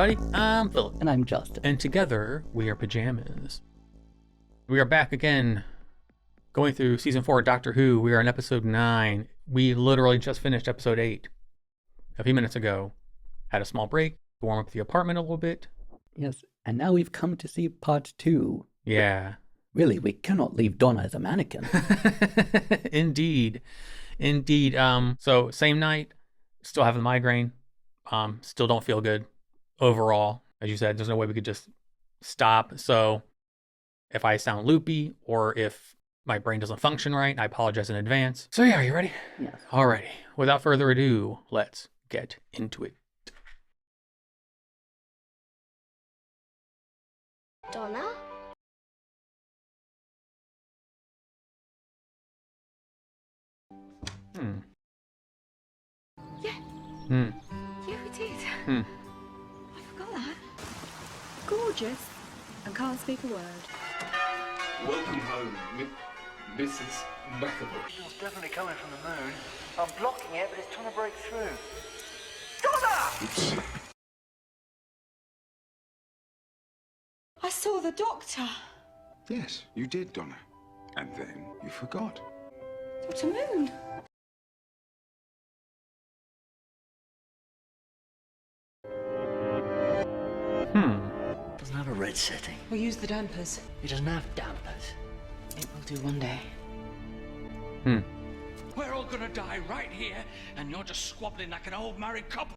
everybody. I'm Philip. And I'm Justin. And together, we are Pajamas. We are back again, going through Season 4 of Doctor Who. We are on Episode 9. We literally just finished Episode 8 a few minutes ago. Had a small break, warm up the apartment a little bit. Yes, and now we've come to see Part 2. Yeah. Really, we cannot leave Donna as a mannequin. Indeed. So, same night, still have the migraine. Still don't feel good overall. As you said, there's no way we could just stop. So if I sound loopy or if my brain doesn't function right, I apologize in advance. So yeah, are you ready? Yes. Alrighty. Without further ado, let's get into it. Donna? Yeah. Yeah, we did. Hmm. I forgot that. Gorgeous. And can't speak a word. Welcome home, Mrs. McAvoy. It's definitely coming from the moon. I'm blocking it, but it's trying to break through. Oops. I saw the doctor. Yes, you did, Donna. And then you forgot. Dr. Moon. Doesn't have a red setting. We'll use the dampers. It doesn't have dampers. It will do one day. We're all gonna die right here, and you're just squabbling like an old married couple.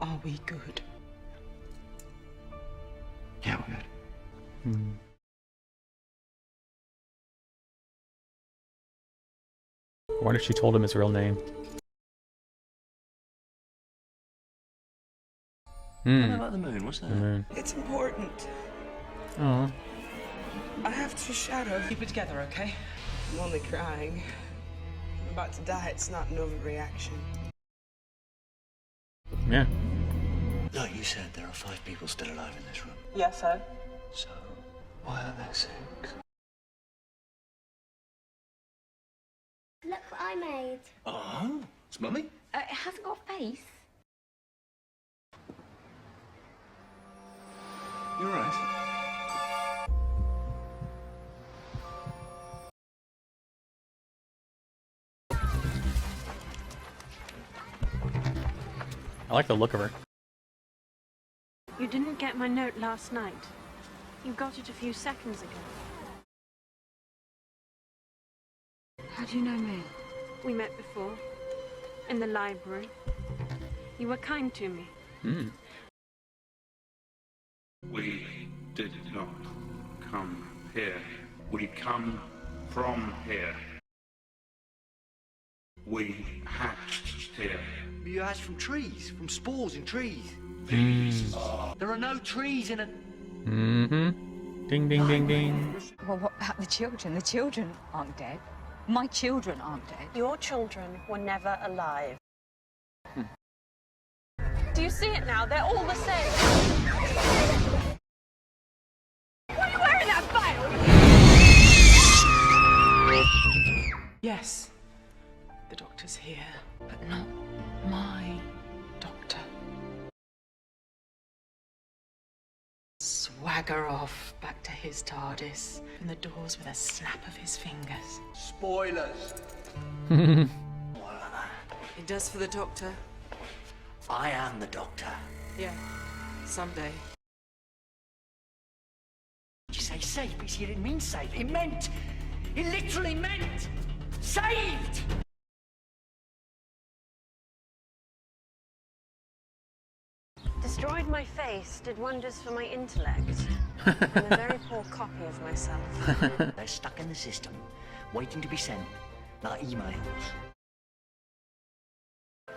Are we good? Yeah, we're good. What if she told him his real name? What about the moon? What's that? The moon. It's important. Oh. I have to shadow. Keep it together, okay? I'm only crying. I'm about to die. It's not an overreaction. Yeah. Like you said, there are 5 people still alive in this room. Yes, sir. So, why are there 6? Look what I made. Oh, it's Mummy? It hasn't got a face. You're right. I like the look of her. You didn't get my note last night. You got it a few seconds ago. How do you know me? We met before, in the library. You were kind to me. We did not come here. We come from here. We hatched here. You hatch from trees, from spores in trees. There are no trees in a... Ding, ding, ding, ding. Well, what about the children? The children aren't dead. My children aren't dead. Your children were never alive. Do you see it now? They're all the same. What are you wearing that veil? Yes. The doctor's here. But not my doctor. Swagger off back to his TARDIS. And the doors with a snap of his fingers. Spoilers. It does for the doctor. I am the doctor. Yeah. Someday. Did you say saved? Because you didn't mean saved. It literally meant saved! Destroyed my face, did wonders for my intellect. I'm a very poor copy of myself. They're stuck in the system, waiting to be sent, like emails.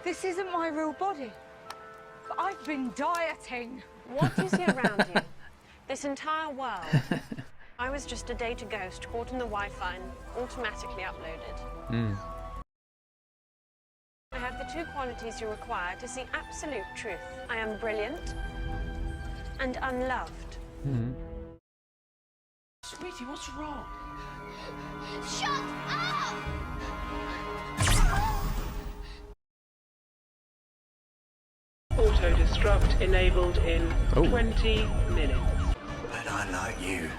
This isn't my real body. But I've been dieting. What is around you? This entire world. I was just a data ghost caught in the Wi-Fi and automatically uploaded. I have the 2 qualities you require to see absolute truth. I am brilliant and unloved. Sweetie, what's wrong? Shut up! Auto destruct enabled in 20 minutes. But I like you.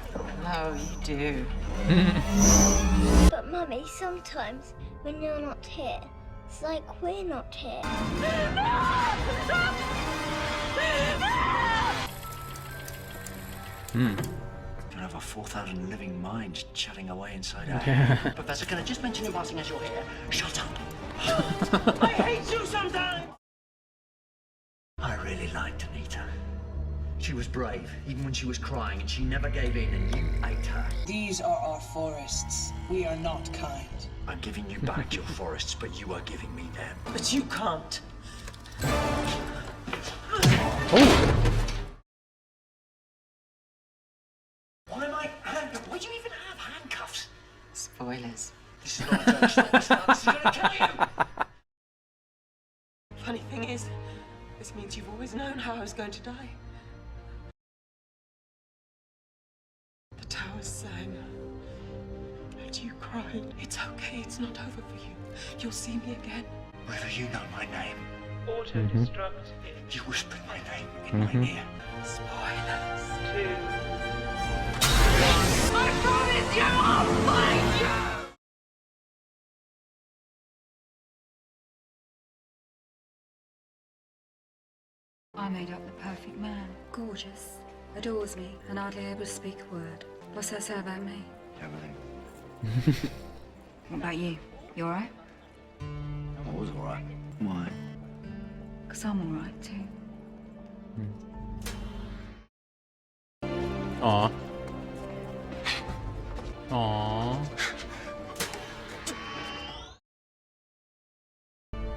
Oh, you do. But Mummy, sometimes when you're not here, it's like we're not here. You have a 4,000 living mind chatting away inside her. Professor, can I just mention in passing as you're here? Shut up. I hate you sometimes. I really liked Anita. She was brave, even when she was crying, and she never gave in, and you ate her. These are our forests. We are not kind. I'm giving you back your forests, but you are giving me them. But you can't. Why am I handcuffed? Why do you even have handcuffs? Spoilers. This is not a joke. Stop this now. This is gonna kill you. Funny thing is, this means you've always known how I was going to die. The towers sang, and you cried. It's okay, it's not over for you. You'll see me again. Whether you know my name, Auto destruct you whispered my name in my ear. Spoilers. 2. I promise you I'll find you! I made up the perfect man. Gorgeous, adores me, and hardly able to speak a word. What's that say about me? Everything. What about you? You alright? I was alright. Why? Because I'm alright too. Aw. Aw.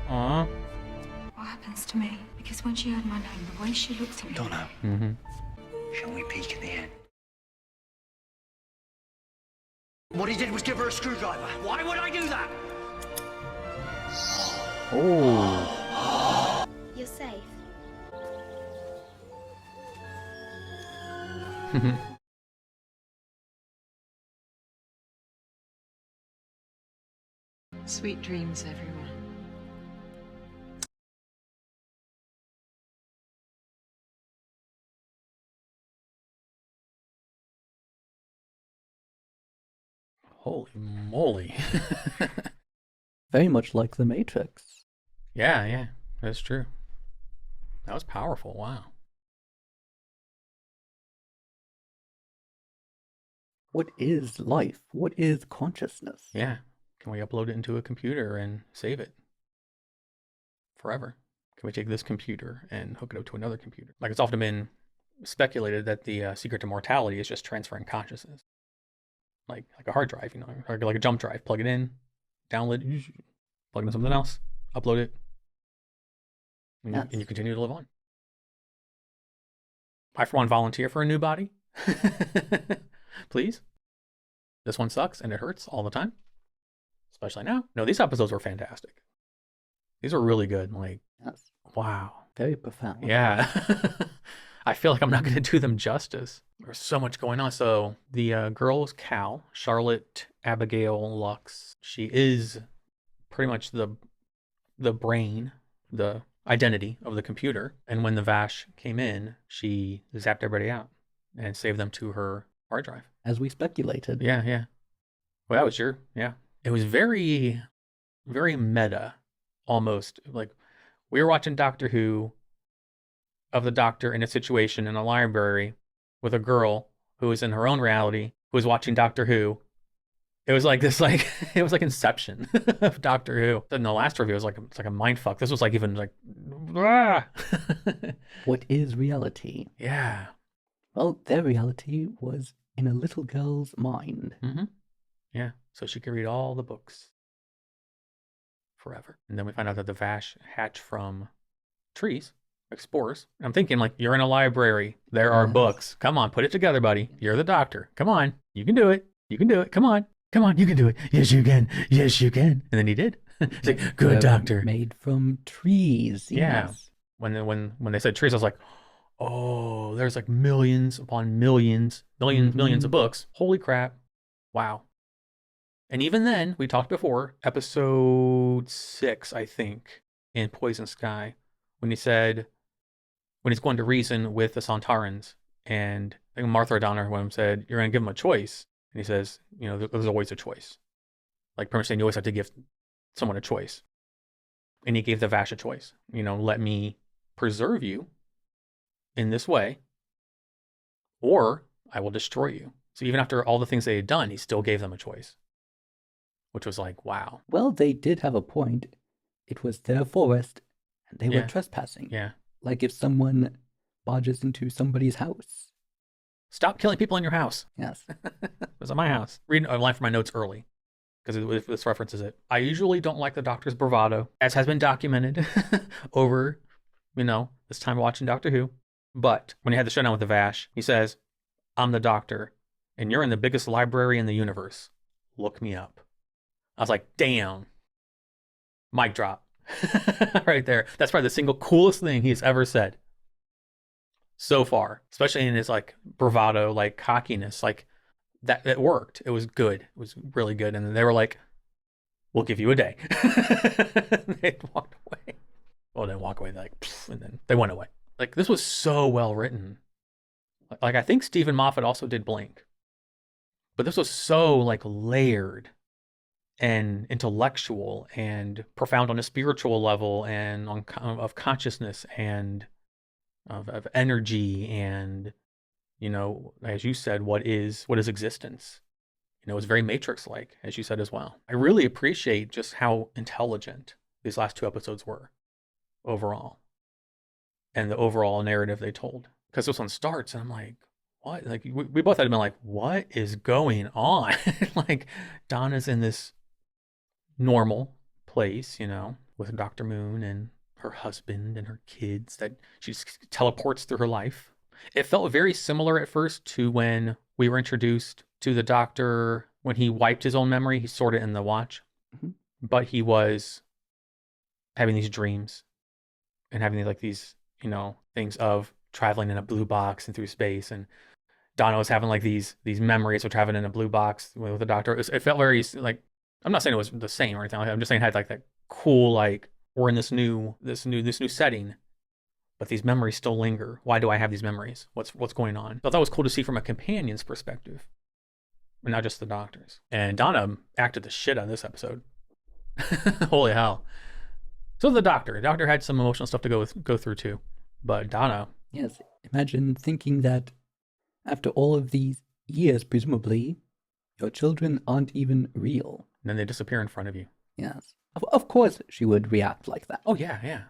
Aw. What happens to me? Because when she heard my name, the way she looked at me... Donna, Mm-hmm. shall we peek at the end? What he did was give her a screwdriver. Why would I do that? Oh. You're safe. Sweet dreams, everyone. Holy moly. Very much like The Matrix. Yeah, that's true. That was powerful. Wow. What is life? What is consciousness? Yeah. Can we upload it into a computer and save it forever? Can we take this computer and hook it up to another computer? Like, it's often been speculated that the secret to mortality is just transferring consciousness. Like a hard drive, you know, or like a jump drive. Plug it in, download it, plug it in something else, upload it, and you continue to live on. I, for one, volunteer for a new body. Please. This one sucks and it hurts all the time. Especially now. No, these episodes were fantastic. These were really good. Like, Yes. wow. Very profound. Yeah. I feel like I'm not going to do them justice. There's so much going on. So the girl is Cal, Charlotte Abigail Lux. She is pretty much the brain, the identity of the computer. And when the Vash came in, she zapped everybody out and saved them to her hard drive. As we speculated. Yeah. Well, that was it was very, very meta, almost. Like, we were watching Doctor Who, of the Doctor in a situation in a library with a girl who was in her own reality, who was watching Doctor Who. It was like this, like, it was like Inception of Doctor Who. In the last review, it was like, it's like a mind fuck. This was like even like, ah. What is reality? Yeah. Well, their reality was in a little girl's mind. Mm-hmm. Yeah. So she could read all the books forever. And then we find out that the Vash hatch from trees, like spores. And I'm thinking, like, you're in a library. There are books. Come on, put it together, buddy. You're the Doctor. Come on. You can do it. You can do it. Come on. Come on. You can do it. Yes, you can. Yes, you can. And then he did. It's like, good Doctor. Made from trees. Yeah. Yes. When they said trees, I was like, oh, there's like millions upon millions, millions of books. Holy crap. Wow. And even then, we talked before, episode 6, I think, in Poison Sky, when he said, when he's going to reason with the Sontarans, and I think Martha or Donner, one of them said, you're going to give him a choice. And he says, you know, there's always a choice. Like, pretty much saying you always have to give someone a choice. And he gave the Vash a choice. You know, let me preserve you in this way, or I will destroy you. So even after all the things they had done, he still gave them a choice, which was like, wow. Well, they did have a point. It was their forest, and they were trespassing. Yeah. Like if someone barges into somebody's house. Stop killing people in your house. Yes. It was at my house. Reading a line from my notes early, because this references it. I usually don't like the Doctor's bravado, as has been documented over, you know, this time watching Doctor Who. But when he had the showdown with the Vash, he says, I'm the Doctor, and you're in the biggest library in the universe. Look me up. I was like, damn. Mic drop. Right there. That's probably the single coolest thing he's ever said so far, especially in his like bravado, like cockiness. Like that, it worked. It was good. It was really good. And then they were like, we'll give you a day. They walked away. Well, they walk away, like, and then they went away. Like, this was so well written. Like, I think Stephen Moffat also did Blink, but this was so like layered and intellectual and profound on a spiritual level and on of consciousness and of energy and, you know, as you said, what is existence? You know, it's very Matrix-like, as you said as well. I really appreciate just how intelligent these last 2 episodes were overall, and the overall narrative they told. Because this one starts, and I'm like, what? Like, we both had been like, what is going on? Like, Donna's in this normal place, you know, with Dr. Moon and her husband and her kids that she just teleports through her life. It felt very similar at first to when we were introduced to the Doctor when he wiped his own memory. He stored it in the watch, but he was having these dreams and having like these, you know, things of traveling in a blue box and through space. And Donna was having like these memories of traveling in a blue box with the Doctor. It felt very like, I'm not saying it was the same or anything like that. I'm just saying it had like that cool, like, we're in this new setting, but these memories still linger. Why do I have these memories? What's going on? I thought that was cool to see from a companion's perspective, and not just the Doctor's. And Donna acted the shit out of this episode. Holy hell! So the Doctor had some emotional stuff to go through too, but Donna. Yes, imagine thinking that after all of these years, presumably, your children aren't even real. And then they disappear in front of you. Yes. Of course she would react like that. Oh, yeah.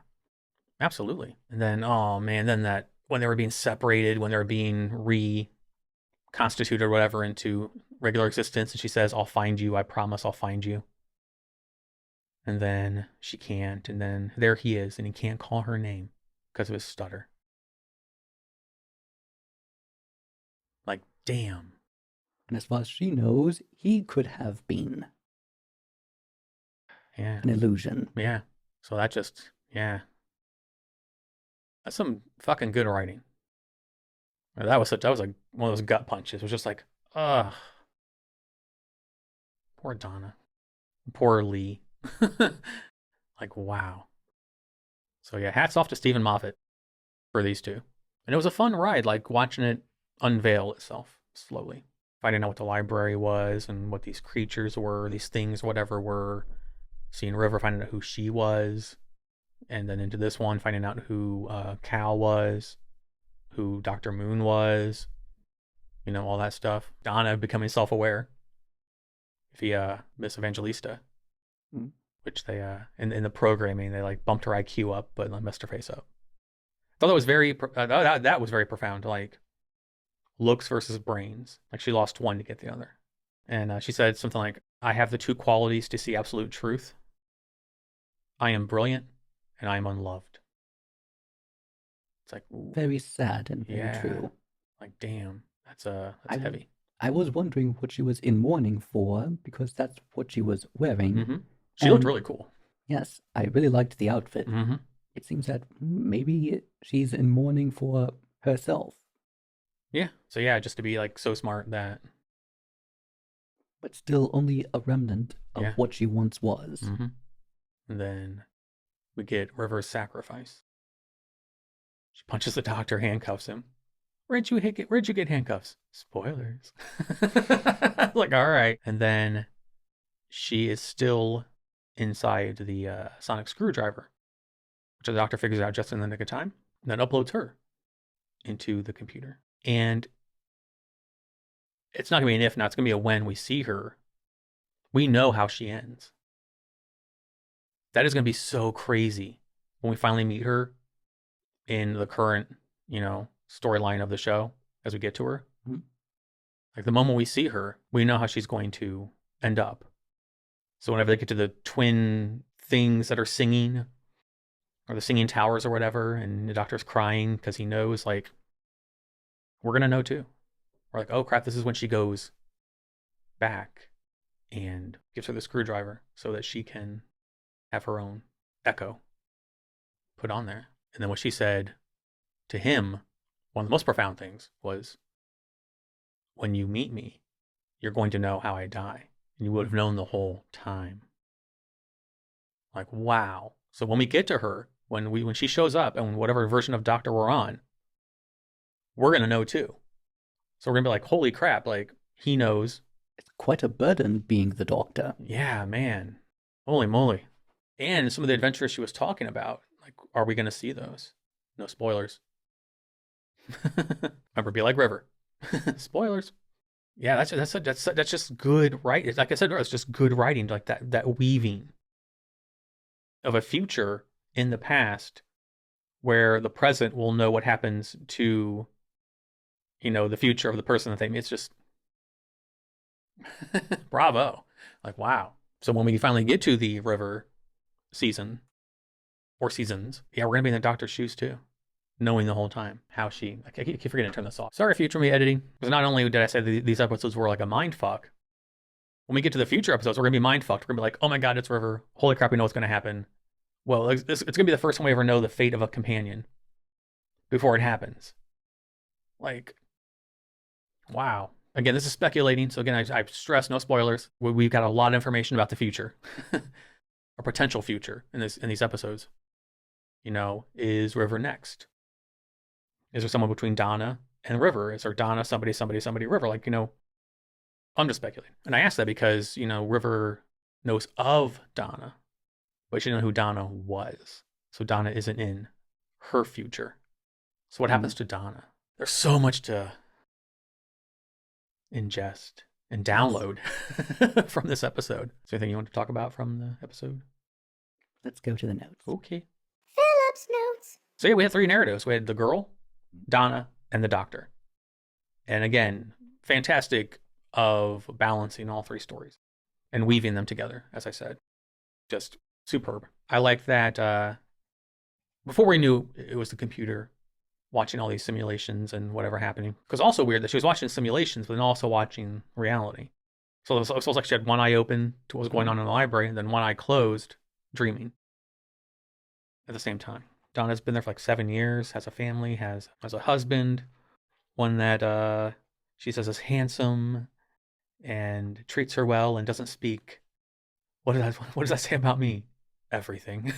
Absolutely. And then, oh, man, then that, when they were being separated, when they were being reconstituted or whatever into regular existence, and she says, I'll find you. I promise I'll find you. And then she can't. And then there he is, and he can't call her name because of his stutter. Like, damn. And as far as she knows, he could have been an illusion. Yeah. So that just, yeah. That's some fucking good writing. That was like one of those gut punches. It was just like, ugh. Poor Donna. Poor Lee. Like, wow. So yeah, hats off to Stephen Moffat for these two. And it was a fun ride, like watching it unveil itself slowly. Finding out what the library was and what these creatures were, these things, whatever were. Seeing River, finding out who she was. And then into this one, finding out who Cal was, who Dr. Moon was, you know, all that stuff. Donna becoming self-aware via Miss Evangelista, which they, in the programming, they like bumped her IQ up, but messed her face up. I thought that was that was very profound, like looks versus brains. Like she lost one to get the other. And she said something like, I have the 2 qualities to see absolute truth. I am brilliant and I am unloved. It's like, ooh. Very sad and very true. Like, damn, that's heavy. I was wondering what she was in mourning for, because that's what she was wearing. Mm-hmm. She looked really cool. Yes, I really liked the outfit. Mm-hmm. It seems that maybe she's in mourning for herself. Yeah. So yeah, just to be like so smart that. But still only a remnant of what she once was. Mm-hmm. And then we get River's sacrifice. She punches the doctor, handcuffs him. Where'd you get handcuffs? Spoilers. Like, all right. And then she is still inside the sonic screwdriver, which the doctor figures out just in the nick of time, and then uploads her into the computer. And it's not going to be an if now, it's going to be a when we see her. We know how she ends. That is going to be so crazy when we finally meet her in the current, storyline of the show as we get to her. Mm-hmm. Like the moment we see her, we know how she's going to end up. So whenever they get to the twin things that are singing, or the singing towers or whatever, and the doctor's crying because he knows, like, we're going to know too. We're like, oh crap, this is when she goes back and gives her the screwdriver so that she can have her own echo put on there. And then what she said to him, one of the most profound things was, when you meet me, you're going to know how I die. And you would have known the whole time. Like, wow. So when we get to her, when she shows up and whatever version of Doctor we're on, we're going to know too. So we're going to be like, holy crap, like, he knows. It's quite a burden being the Doctor. Yeah, man. Holy moly. And some of the adventures she was talking about, like, are we going to see those? No spoilers. Remember, be like River. Spoilers. Yeah, that's just good writing. Like I said, it's just good writing, like that weaving of a future in the past where the present will know what happens to, the future of the person that they meet. It's just bravo. Like, wow. So when we finally get to the River season or seasons, yeah, we're going to be in the Doctor's shoes too. Knowing the whole time how she, I keep forgetting to turn this off. Sorry, future me editing. Because not only did I say these episodes were like a mind fuck, when we get to the future episodes, we're going to be mind fucked. We're going to be like, oh my God, it's River. Holy crap, we know what's going to happen. Well, it's going to be the first time we ever know the fate of a companion before it happens. Like, wow. Again, this is speculating. So again, I stress no spoilers. We've got a lot of information about the future, or potential future in these episodes. Is River next? Is there someone between Donna and River? Is there Donna, somebody, River? Like, I'm just speculating. And I ask that because, River knows of Donna, but she didn't know who Donna was. So Donna isn't in her future. So what happens to Donna? There's so much to ingest and download from this episode. Is there anything you want to talk about from the episode? Let's go to the notes. Okay. Philip's notes. So yeah, we had 3 narratives. We had the girl, Donna, and the Doctor. And again, fantastic of balancing all 3 stories and weaving them together, as I said. Just superb. I like that before we knew it was the computer watching all these simulations and whatever happening. Because also weird that she was watching simulations, but then also watching reality. So it was like she had one eye open to what was going on in the library, and then one eye closed, dreaming at the same time. Donna's been there for like 7 years, has a family, has a husband, one that she says is handsome and treats her well and doesn't speak. What does that say about me? Everything.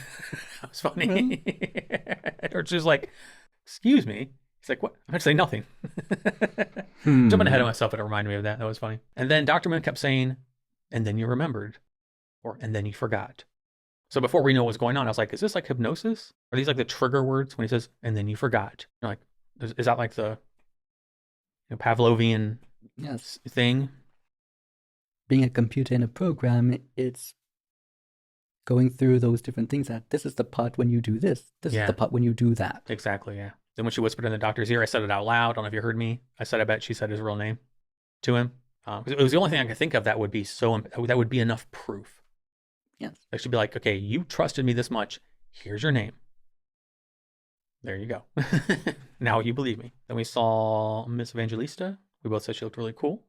That was funny. Or she's like, excuse me. He's like, what? I'm going to say nothing. Jumping ahead of myself, but it reminded me of that. That was funny. And then Dr. Moon kept saying, and then you remembered, or and then you forgot. So before we know what was going on, I was like, is this like hypnosis? Are these like the trigger words when he says, and then you forgot? Like, is that like the Pavlovian thing? Being a computer in a program, it's going through those different things. That this is the part when you do this. This is the part when you do that. Exactly, yeah. Then when she whispered in the Doctor's ear, I said it out loud. I don't know if you heard me. I said, I bet she said his real name to him. It was the only thing I could think of that would be that would be enough proof. Yes. Like she'd be like, okay, you trusted me this much. Here's your name. There you go. Now you believe me. Then we saw Miss Evangelista. We both said she looked really cool.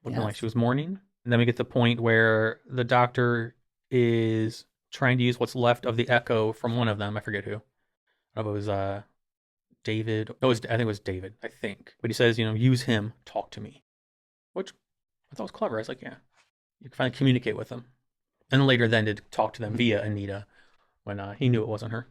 Looking like she was mourning. And then we get the point where the Doctor is trying to use what's left of the echo from one of them. I forget who. I don't know if it was David. No, I think it was David, I think. But he says, use him, talk to me. Which I thought was clever. I was like, yeah, You can finally communicate with them. And later then to talk to them via Anita when he knew it wasn't her.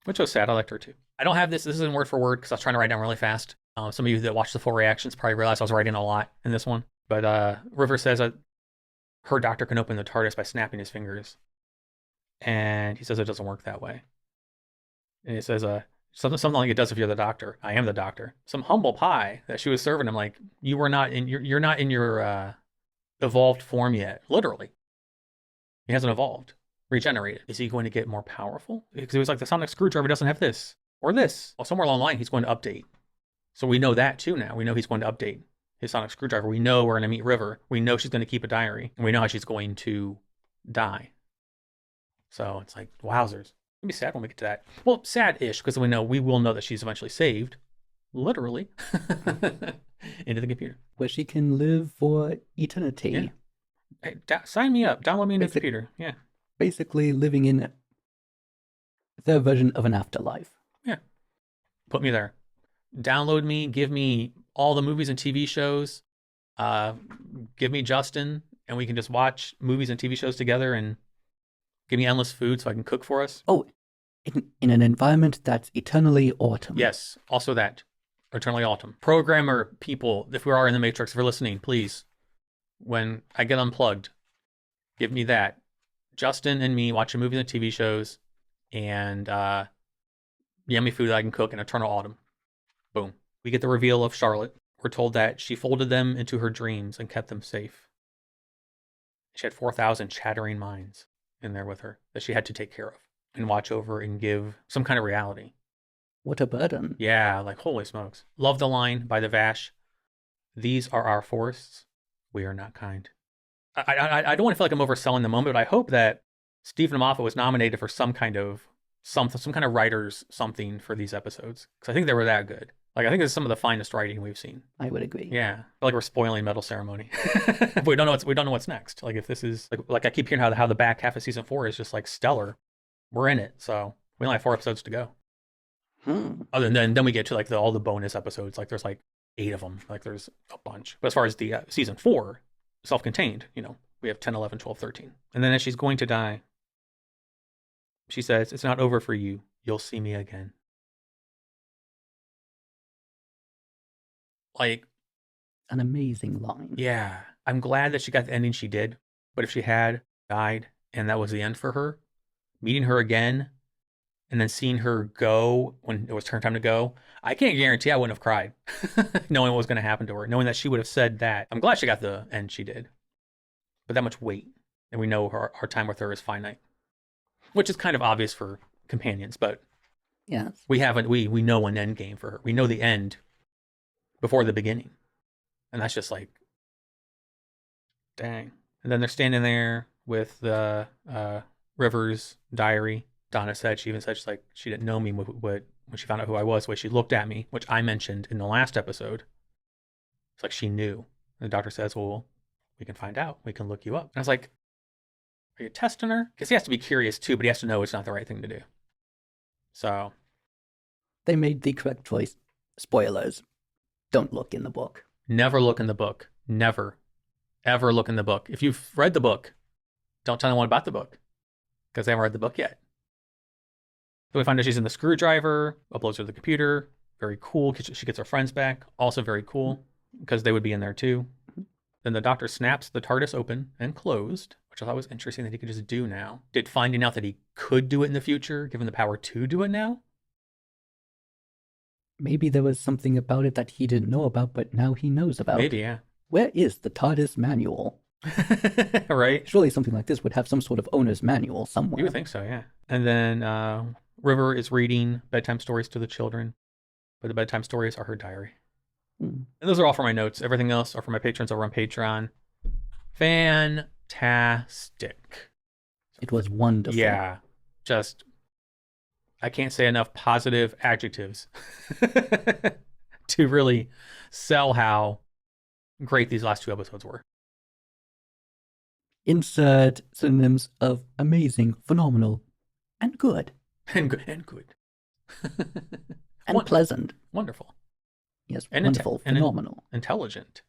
Which was sad. I liked her too. I don't have this. This isn't word for word because I was trying to write down really fast. Some of you that watched the full reactions probably realized I was writing a lot in this one. But River says that her doctor can open the TARDIS by snapping his fingers. And he says it doesn't work that way. And he says something like it does if you're the doctor. I am the doctor. Some humble pie that she was serving him, like, you're not in your evolved form yet. Literally. He hasn't evolved. Regenerated. Is he going to get more powerful? Because it was like the sonic screwdriver doesn't have this or this. Well, somewhere along the line, he's going to update. So we know that too now. We know he's going to update his sonic screwdriver. We know we're going to meet River. We know she's going to keep a diary. And we know how she's going to die. So it's like, wowzers. It's going to be sad when we get to that. Well, sad-ish, because we will know that she's eventually saved. Literally. Into the computer. Where she can live for eternity. Yeah. Hey, sign me up. Download me into the computer. Yeah. Basically living in their version of an afterlife. Yeah. Put me there. Download me. Give me all the movies and TV shows. Give me Justin, and we can just watch movies and TV shows together, and give me endless food so I can cook for us. Oh, in an environment that's eternally autumn. Yes, also that. Eternally autumn. Programmer people, if we are in the Matrix, if you're listening, please, when I get unplugged, give me that. Justin and me watching movies and TV shows, and yummy food that I can cook in eternal autumn. Boom. We get the reveal of Charlotte. We're told that she folded them into her dreams and kept them safe. She had 4,000 chattering minds in there with her that she had to take care of and watch over and give some kind of reality. What a burden. Yeah, like holy smokes. Love the line by the Vash. These are our forests. We are not kind. I don't want to feel like I'm overselling the moment, but I hope that Stephen Moffat was nominated for some kind of writer's something for these episodes, because I think they were that good. Like, I think it's some of the finest writing we've seen. I would agree. Yeah, I feel like we're spoiling Medal Ceremony. we don't know what's next. Like, if this is like I keep hearing how the back half of season 4 is just like stellar. We're in it, so we only have 4 episodes to go. Other than then we get to like all the bonus episodes. Like there's like 8 of them. Like there's a bunch. But as far as the season 4, self-contained, we have 10, 11, 12, 13. And then as she's going to die, she says, "It's not over for you. You'll see me again." Like, an amazing line. Yeah. I'm glad that she got the ending she did. But if she had died and that was the end for her, meeting her again and then seeing her go when it was her time to go, I can't guarantee I wouldn't have cried knowing what was going to happen to her, knowing that she would have said that. I'm glad she got the end she did. But that much weight. And we know our time with her is finite. Which is kind of obvious for companions, but yes, we know an end game for her. We know the end before the beginning. And that's just like, dang. And then they're standing there with the River's diary. Donna said, she even said, she's like, she didn't know me when she found out who I was, the way she looked at me, which I mentioned in the last episode. It's like she knew. And the doctor says, well, we can find out. We can look you up. And I was like, are you testing her? Because he has to be curious too, but he has to know it's not the right thing to do. So. They made the correct choice. Spoilers. Don't look in the book. Never look in the book. Never. Ever look in the book. If you've read the book, don't tell anyone about the book. Because they haven't read the book yet. So we find out she's in the screwdriver, uploads her to the computer. Very cool. She gets her friends back. Also very cool. Because they would be in there too. Then the doctor snaps the TARDIS open and closed, which I thought was interesting that he could just do now. Did finding out that he could do it in the future give him the power to do it now? Maybe there was something about it that he didn't know about, but now he knows about. Maybe, yeah. Where is the TARDIS manual? Right? Surely something like this would have some sort of owner's manual somewhere. You would think so, yeah. And then River is reading bedtime stories to the children, but the bedtime stories are her diary. And those are all for my notes. Everything else are for my patrons over on Patreon. Fantastic. It was wonderful. Yeah. Just, I can't say enough positive adjectives to really sell how great these last 2 episodes were. Insert synonyms of amazing, phenomenal, and good. And good. And good. And pleasant. Wonderful. Yes, and wonderful, phenomenal. And intelligent.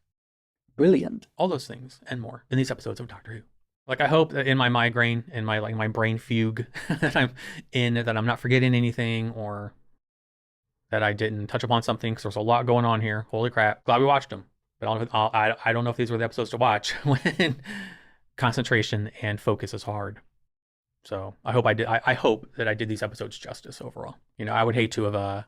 brilliant. All those things and more in these episodes of Doctor Who. Like, I hope that in my migraine, in my my brain fugue that I'm in, that I'm not forgetting anything, or that I didn't touch upon something, because there's a lot going on here. Holy crap. Glad we watched them. But I don't know if these were the episodes to watch when concentration and focus is hard. So I hope I hope that I did these episodes justice overall. You know, I would hate to have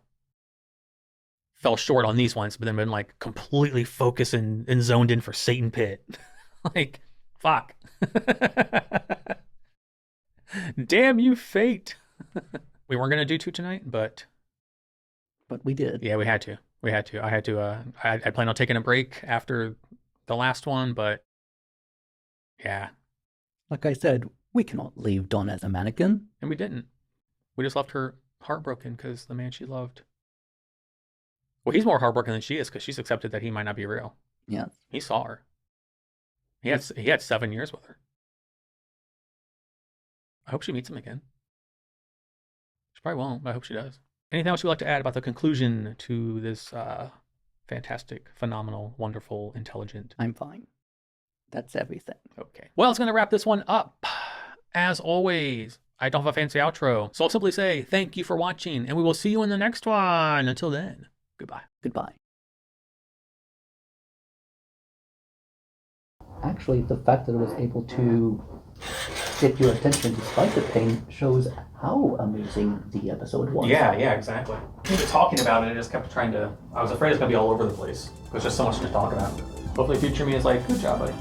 fell short on these ones, but then been like completely focused and zoned in for Satan Pit. Like, fuck. Damn you, fate. We weren't gonna do 2 tonight, but we did. Yeah, we had to. I plan on taking a break after the last one, but yeah. Like I said, we cannot leave Dawn as a mannequin. And we didn't. We just left her heartbroken because the man she loved. Well, he's more heartbroken than she is because she's accepted that he might not be real. Yes. He saw her. He had 7 years with her. I hope she meets him again. She probably won't, but I hope she does. Anything else you'd like to add about the conclusion to this fantastic, phenomenal, wonderful, intelligent? I'm fine. That's everything. Okay. Well, it's going to wrap this one up. As always, I don't have a fancy outro, so I'll simply say thank you for watching, and we will see you in the next one. Until then, goodbye. Goodbye. Actually, the fact that it was able to get your attention despite the pain shows how amazing the episode was. Yeah, exactly. We were talking about it, I just kept trying to... I was afraid it's going to be all over the place. There's just so much to talk about. Hopefully future me is like, good job, buddy.